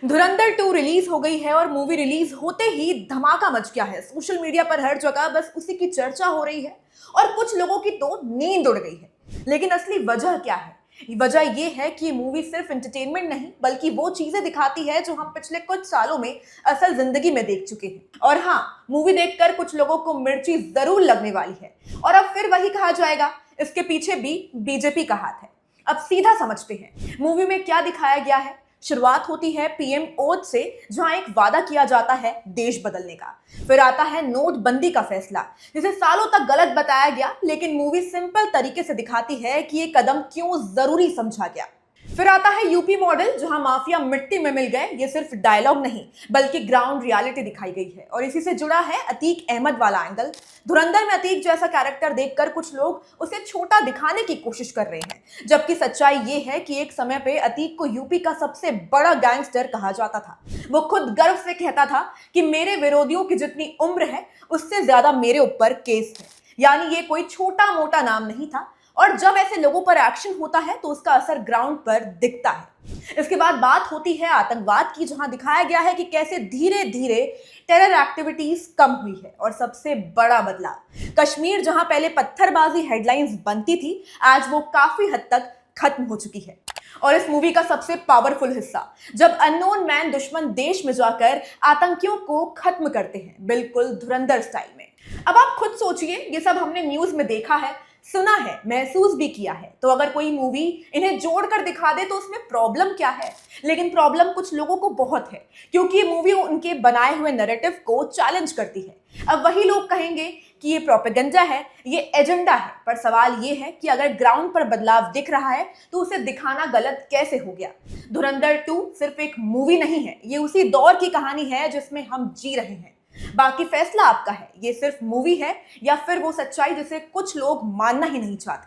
धुरंधर 2 release हो गई है और मूवी रिलीज होते ही धमाका मच गया है। सोशल मीडिया पर हर जगह बस उसी की चर्चा हो रही है और कुछ लोगों की तो नींद उड़ गई है। लेकिन असली वजह क्या है? वजह यह है कि ये मूवी सिर्फ एंटरटेनमेंट नहीं बल्कि वो चीजें दिखाती है जो हम पिछले कुछ सालों में असल जिंदगी में देख चुके हैं। और हाँ, मूवी देखकर कुछ लोगों को मिर्ची जरूर लगने वाली है और अब फिर वही कहा जाएगा, इसके पीछे भी बीजेपी का हाथ है। अब सीधा समझते हैं मूवी में क्या दिखाया गया है। शुरुआत होती है पीएम ओथ से, जहां एक वादा किया जाता है देश बदलने का। फिर आता है नोटबंदी का फैसला, जिसे सालों तक गलत बताया गया, लेकिन मूवी सिंपल तरीके से दिखाती है कि ये कदम क्यों जरूरी समझा गया। फिर आता है यूपी मॉडल, जहां माफिया मिट्टी में मिल गए। ये सिर्फ डायलॉग नहीं बल्कि ग्राउंड रियलिटी दिखाई गई है और इसी से जुड़ा है अतीक अहमद वाला एंगल। धुरंधर में अतीक जैसा कैरेक्टर देखकर कुछ लोग उसे छोटा दिखाने की कोशिश कर रहे हैं, जबकि सच्चाई ये है कि एक समय पे अतीक को यूपी का सबसे बड़ा गैंगस्टर कहा जाता था। वो खुद गर्व से कहता था कि मेरे विरोधियों की जितनी उम्र है उससे ज्यादा मेरे ऊपर केस है। यानी ये कोई छोटा मोटा नाम नहीं था और जब ऐसे लोगों पर एक्शन होता है तो उसका असर ग्राउंड पर दिखता है। इसके बाद बात होती है आतंकवाद की, जहां दिखाया गया है कि कैसे धीरे धीरे टेरर एक्टिविटीज कम हुई है। और सबसे बड़ा बदलाव, कश्मीर जहां पहले पत्थरबाजी हेडलाइंस बनती थी, आज वो काफी हद तक खत्म हो चुकी है। और इस मूवी का सबसे पावरफुल हिस्सा, जब अननोन मैन दुश्मन देश में जाकर आतंकियों को खत्म करते हैं, बिल्कुल धुरंधर स्टाइल में। अब आप खुद सोचिए, ये सब हमने न्यूज में देखा है, सुना है, महसूस भी किया है। तो अगर कोई मूवी इन्हें जोड़कर दिखा दे तो उसमें प्रॉब्लम क्या है? लेकिन प्रॉब्लम कुछ लोगों को बहुत है, क्योंकि ये मूवी उनके बनाए हुए नैरेटिव को चैलेंज करती है। अब वही लोग कहेंगे कि ये प्रोपेगेंडा है, ये एजेंडा है। पर सवाल ये है कि अगर ग्राउंड पर बदलाव दिख रहा है तो उसे दिखाना गलत कैसे हो गया? धुरंधर 2 सिर्फ एक मूवी नहीं है, ये उसी दौर की कहानी है जिसमें हम जी रहे हैं। बाकी फैसला आपका है, ये सिर्फ मूवी है या फिर वो सच्चाई जिसे कुछ लोग मानना ही नहीं चाहते।